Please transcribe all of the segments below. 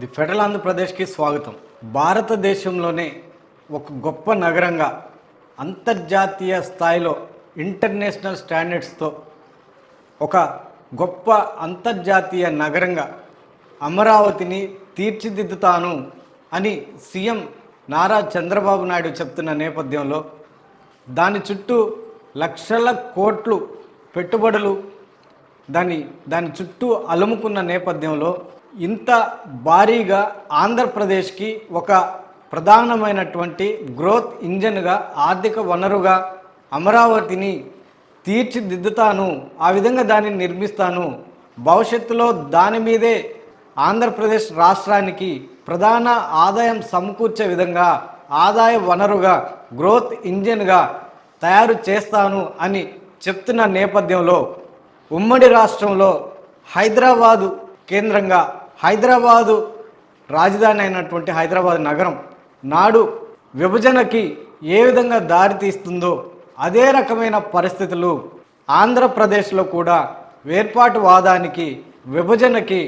The federal ఆంధ్రప్రదేశ్కి స్వాగతం. భారతదేశంలోనే ఒక గొప్ప నగరంగా అంతర్జాతీయ స్థాయిలో ఇంటర్నేషనల్ స్టాండర్డ్స్తో ఒక గొప్ప అంతర్జాతీయ నగరంగా అమరావతిని తీర్చిదిద్దుతాను అని సీఎం నారా చంద్రబాబు నాయుడు చెప్తున్న నేపథ్యంలో దాని చుట్టూ లక్షల కోట్లు పెట్టుబడులు దాని చుట్టూ అలుముకున్న నేపథ్యంలో ఇంత భారీగా ఆంధ్రప్రదేశ్కి ఒక ప్రధానమైనటువంటి గ్రోత్ ఇంజన్గా ఆర్థిక వనరుగా అమరావతిని తీర్చిదిద్దుతాను, ఆ విధంగా దానిని నిర్మిస్తాను, భవిష్యత్తులో దాని మీదే ఆంధ్రప్రదేశ్ రాష్ట్రానికి ప్రధాన ఆదాయం సమకూర్చే విధంగా ఆదాయ వనరుగా గ్రోత్ ఇంజన్గా తయారు చేస్తాను అని చెప్తున్న నేపథ్యంలో ఉమ్మడి రాష్ట్రంలో హైదరాబాదు కేంద్రంగా హైదరాబాదు రాజధాని అయినటువంటి హైదరాబాద్ నగరం నాడు విభజనకి ఏ విధంగా దారితీస్తుందో అదే రకమైన పరిస్థితులు ఆంధ్రప్రదేశ్లో కూడా వేర్పాటువాదానికి విభజనకి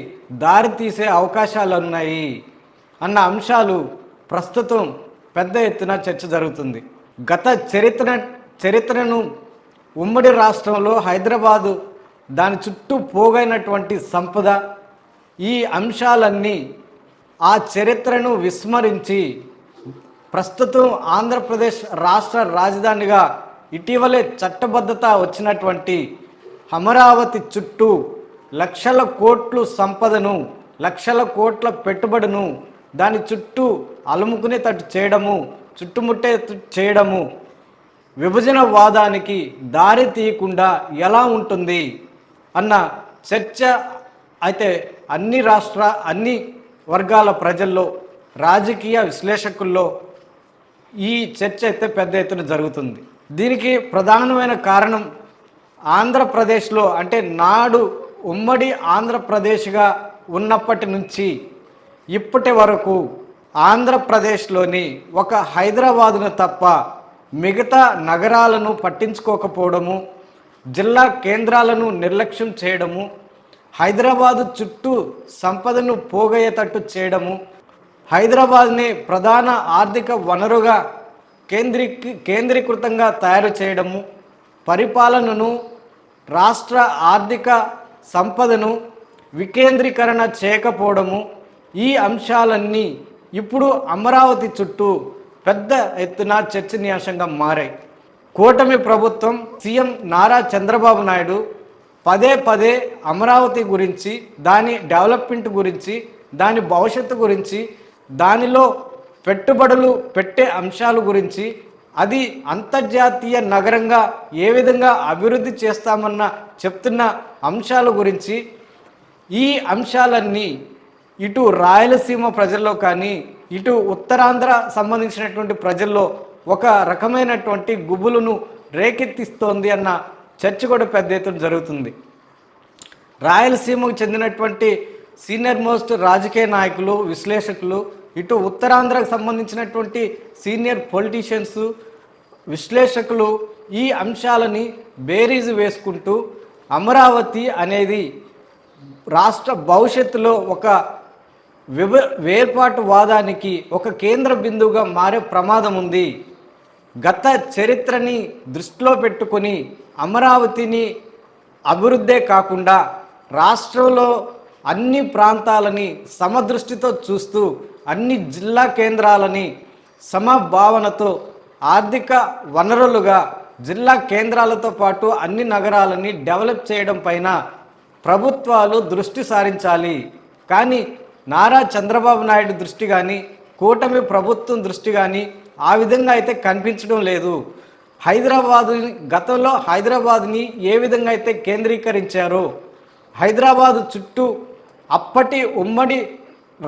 దారితీసే అవకాశాలు ఉన్నాయి అన్న అంశాలు ప్రస్తుతం పెద్ద ఎత్తున చర్చ జరుగుతుంది. గత చరిత్రను ఉమ్మడి రాష్ట్రంలో హైదరాబాదు దాని చుట్టూ పోగైనటువంటి సంపద, ఈ అంశాలన్నీ ఆ చరిత్రను విస్మరించి ప్రస్తుతం ఆంధ్రప్రదేశ్ రాష్ట్ర రాజధానిగా ఇటీవలే చట్టబద్ధత వచ్చినటువంటి అమరావతి చుట్టూ లక్షల కోట్లు సంపదను, లక్షల కోట్ల పెట్టుబడును దాని చుట్టూ అలుముకునేటట్టు చేయడము, చుట్టుముట్టేటట్టు చేయడము విభజన వాదానికి దారి తీయకుండా ఎలా ఉంటుంది అన్న చర్చ అయితే అన్ని వర్గాల ప్రజల్లో, రాజకీయ విశ్లేషకుల్లో ఈ చర్చ అయితే పెద్ద ఎత్తున జరుగుతుంది. దీనికి ప్రధానమైన కారణం ఆంధ్రప్రదేశ్లో అంటే నాడు ఉమ్మడి ఆంధ్రప్రదేశ్గా ఉన్నప్పటి నుంచి ఇప్పటి వరకు ఆంధ్రప్రదేశ్లోని ఒక హైదరాబాదును తప్ప మిగతా నగరాలను పట్టించుకోకపోవడము, జిల్లా కేంద్రాలను నిర్లక్ష్యం చేయడము, హైదరాబాదు చుట్టూ సంపదను పోగయ్యేటట్టు చేయడము, హైదరాబాద్ని ప్రధాన ఆర్థిక వనరుగా కేంద్రీకృతంగా తయారు చేయడము, పరిపాలనను, రాష్ట్ర ఆర్థిక సంపదను వికేంద్రీకరణ చేయకపోవడము, ఈ అంశాలన్నీ ఇప్పుడు అమరావతి చుట్టూ పెద్ద ఎత్తున చర్చనీయాంశంగా మారాయి. కూటమి ప్రభుత్వం సీఎం నారా చంద్రబాబు నాయుడు పదే పదే అమరావతి గురించి, దాని డెవలప్మెంట్ గురించి, దాని భవిష్యత్తు గురించి, దానిలో పెట్టుబడులు పెట్టే అంశాల గురించి, అది అంతర్జాతీయ నగరంగా ఏ విధంగా అభివృద్ధి చేస్తామన్న చెప్తున్న అంశాల గురించి, ఈ అంశాలన్నీ ఇటు రాయలసీమ ప్రజల్లో కానీ ఇటు ఉత్తరాంధ్ర సంబంధించినటువంటి ప్రజల్లో ఒక రకమైనటువంటి గుబులును రేకెత్తిస్తోంది అన్న చర్చ కూడా పెద్ద ఎత్తున జరుగుతుంది. రాయలసీమకు చెందినటువంటి సీనియర్ మోస్ట్ రాజకీయ నాయకులు, విశ్లేషకులు, ఇటు ఉత్తరాంధ్రకు సంబంధించినటువంటి సీనియర్ పొలిటీషియన్స్, విశ్లేషకులు ఈ అంశాలని బేరీజు వేసుకుంటూ అమరావతి అనేది రాష్ట్ర భవిష్యత్తులో ఒక వేర్పాటు వాదానికి ఒక కేంద్ర బిందువుగా మారే ప్రమాదం ఉంది. గత చరిత్రని దృష్టిలో పెట్టుకొని అమరావతిని అభివృద్ధే కాకుండా రాష్ట్రంలో అన్ని ప్రాంతాలని సమదృష్టితో చూస్తూ అన్ని జిల్లా కేంద్రాలని సమభావనతో ఆర్థిక వనరులుగా జిల్లా కేంద్రాలతో పాటు అన్ని నగరాలని డెవలప్ చేయడం పైన ప్రభుత్వాలు దృష్టి సారించాలి. కానీ నారా చంద్రబాబు నాయుడు దృష్టి కానీ కూటమి ప్రభుత్వం దృష్టి కానీ ఆ విధంగా అయితే కనిపించడం లేదు. గతంలో హైదరాబాద్ని ఏ విధంగా అయితే కేంద్రీకరించారో, హైదరాబాదు చుట్టూ అప్పటి ఉమ్మడి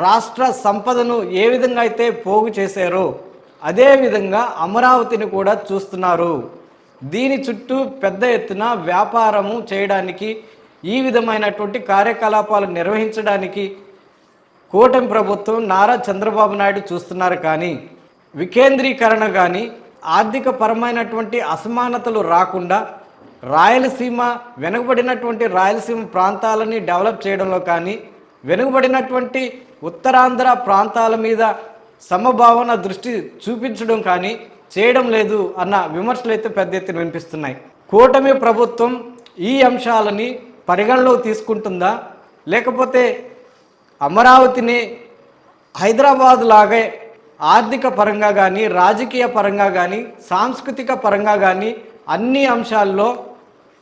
రాష్ట్ర సంపదను ఏ విధంగా అయితే పోగు చేశారో అదేవిధంగా అమరావతిని కూడా చూస్తున్నారు. దీని చుట్టూ పెద్ద ఎత్తున వ్యాపారము చేయడానికి, ఈ విధమైనటువంటి కార్యకలాపాలు నిర్వహించడానికి కూటమి ప్రభుత్వం నారా చంద్రబాబు నాయుడు చూస్తున్నారు. కానీ వికేంద్రీకరణ కానీ ఆర్థిక పరమైనటువంటి అసమానతలు రాకుండా రాయలసీమ వెనుకబడినటువంటి రాయలసీమ ప్రాంతాలని డెవలప్ చేయడంలో కానీ వెనుకబడినటువంటి ఉత్తరాంధ్ర ప్రాంతాల మీద సమభావన దృష్టి చూపించడం కానీ చేయడం లేదు అన్న విమర్శలు అయితే పెద్ద ఎత్తున వినిపిస్తున్నాయి. కూటమి ప్రభుత్వం ఈ అంశాలని పరిగణలోకి తీసుకుంటుందా, లేకపోతే అమరావతిని హైదరాబాద్ లాగే ఆర్థిక పరంగా కానీ, రాజకీయ పరంగా కానీ, సాంస్కృతిక పరంగా కానీ అన్ని అంశాల్లో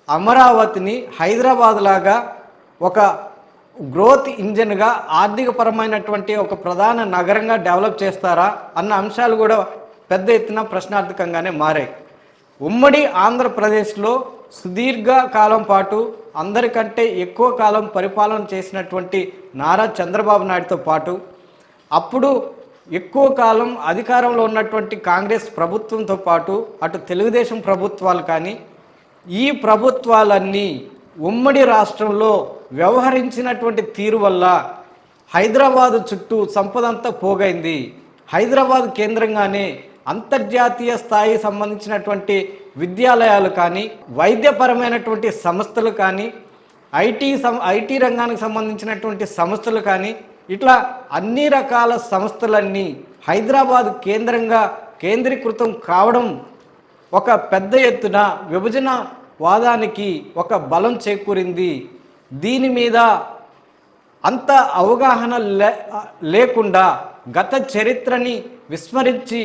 అమరావతిని హైదరాబాద్ లాగా ఒక గ్రోత్ ఇంజన్గా, ఆర్థికపరమైనటువంటి ఒక ప్రధాన నగరంగా డెవలప్ చేస్తారా అన్న అంశాలు కూడా పెద్ద ఎత్తున ప్రశ్నార్థకంగానే మారాయి. ఉమ్మడి ఆంధ్రప్రదేశ్లో సుదీర్ఘ కాలం పాటు అందరికంటే ఎక్కువ కాలం పరిపాలన చేసినటువంటి నారా చంద్రబాబు నాయుడుతో పాటు అప్పుడు ఎక్కువ కాలం అధికారంలో ఉన్నటువంటి కాంగ్రెస్ ప్రభుత్వంతో పాటు అటు తెలుగుదేశం ప్రభుత్వాలు కానీ ఈ ప్రభుత్వాలన్నీ ఉమ్మడి రాష్ట్రంలో వ్యవహరించినటువంటి తీరు వల్ల హైదరాబాదు చుట్టూ సంపదంతా పోగైంది. హైదరాబాద్ కేంద్రంగానే అంతర్జాతీయ స్థాయి సంబంధించినటువంటి విద్యాలయాలు కానీ, వైద్యపరమైనటువంటి సంస్థలు కానీ, ఐటీ రంగానికి సంబంధించినటువంటి సంస్థలు కానీ, ఇట్లా అన్ని రకాల సంస్థలన్నీ హైదరాబాద్ కేంద్రీకృతం కావడం ఒక పెద్ద ఎత్తున విభజన వాదానికి ఒక బలం చేకూరింది. దీని మీద అంత అవగాహన లేకుండా గత చరిత్రని విస్మరించి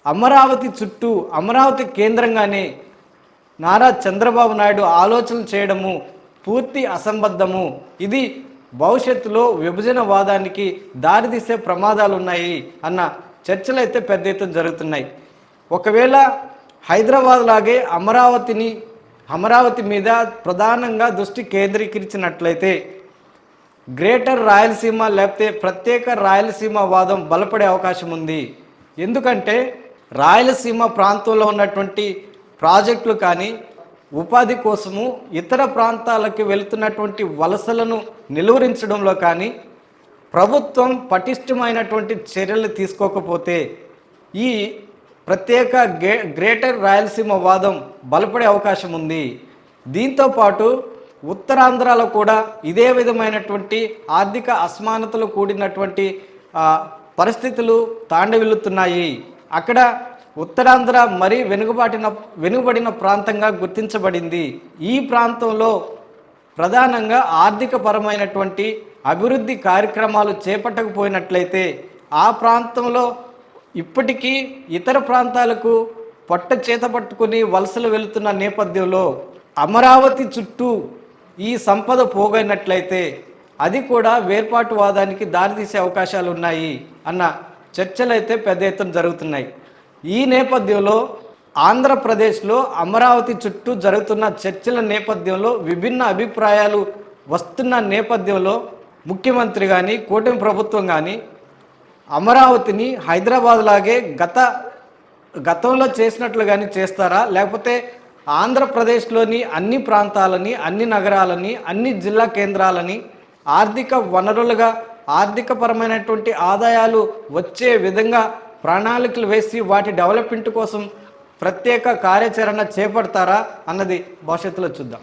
అమరావతి చుట్టూ, అమరావతి కేంద్రంగానే నారా చంద్రబాబు నాయుడు ఆలోచనలు చేయడము పూర్తి అసంబద్ధము. ఇది భవిష్యత్తులో విభజన వాదానికి దారితీసే ప్రమాదాలు ఉన్నాయి అన్న చర్చలు అయితే పెద్ద ఎత్తున జరుగుతున్నాయి. ఒకవేళ హైదరాబాద్ లాగే అమరావతి మీద ప్రధానంగా దృష్టి కేంద్రీకరించినట్లయితే గ్రేటర్ రాయలసీమ లేకపోతే ప్రత్యేక రాయలసీమ వాదం బలపడే అవకాశం ఉంది. ఎందుకంటే రాయలసీమ ప్రాంతంలో ఉన్నటువంటి ప్రాజెక్టులు కానీ, ఉపాధి కోసము ఇతర ప్రాంతాలకు వెళుతున్నటువంటి వలసలను నిలువరించడంలో కానీ ప్రభుత్వం పటిష్టమైనటువంటి చర్యలు తీసుకోకపోతే ఈ ప్రత్యేక గ్రేటర్ రాయలసీమ వాదం బలపడే అవకాశం ఉంది. దీంతోపాటు ఉత్తరాంధ్రలో కూడా ఇదే విధమైనటువంటి ఆర్థిక అసమానతలు కూడినటువంటి పరిస్థితులు తాండవిల్లుతున్నాయి. అక్కడ ఉత్తరాంధ్ర మరీ వెనుకబడిన ప్రాంతంగా గుర్తించబడింది. ఈ ప్రాంతంలో ప్రధానంగా ఆర్థిక పరమైనటువంటి అభివృద్ధి కార్యక్రమాలు చేపట్టకపోయినట్లయితే ఆ ప్రాంతంలో ఇప్పటికీ ఇతర ప్రాంతాలకు పొట్ట చేత పట్టుకుని వలసలు వెళుతున్న నేపథ్యంలో అమరావతి చుట్టూ ఈ సంపద పోగైనట్లయితే అది కూడా వేర్పాటువాదానికి దారితీసే అవకాశాలు ఉన్నాయి అన్న చర్చలు అయితే పెద్ద ఎత్తున జరుగుతున్నాయి. ఈ నేపథ్యంలో ఆంధ్రప్రదేశ్లో అమరావతి చుట్టూ జరుగుతున్న చర్చల నేపథ్యంలో విభిన్న అభిప్రాయాలు వస్తున్న నేపథ్యంలో ముఖ్యమంత్రి కానీ, కూటమి ప్రభుత్వం కానీ అమరావతిని హైదరాబాద్ లాగే గతంలో చేసినట్లు కానీ చేస్తారా, లేకపోతే ఆంధ్రప్రదేశ్లోని అన్ని ప్రాంతాలని, అన్ని నగరాలని, అన్ని జిల్లా కేంద్రాలని ఆర్థిక వనరులుగా, ఆర్థికపరమైనటువంటి ఆదాయాలు వచ్చే విధంగా ప్రణాళికలు వేసి వాటి డెవలప్మెంట్ కోసం ప్రత్యేక కార్యాచరణ చేపడతారా అన్నది భవిష్యత్తులో చూద్దాం.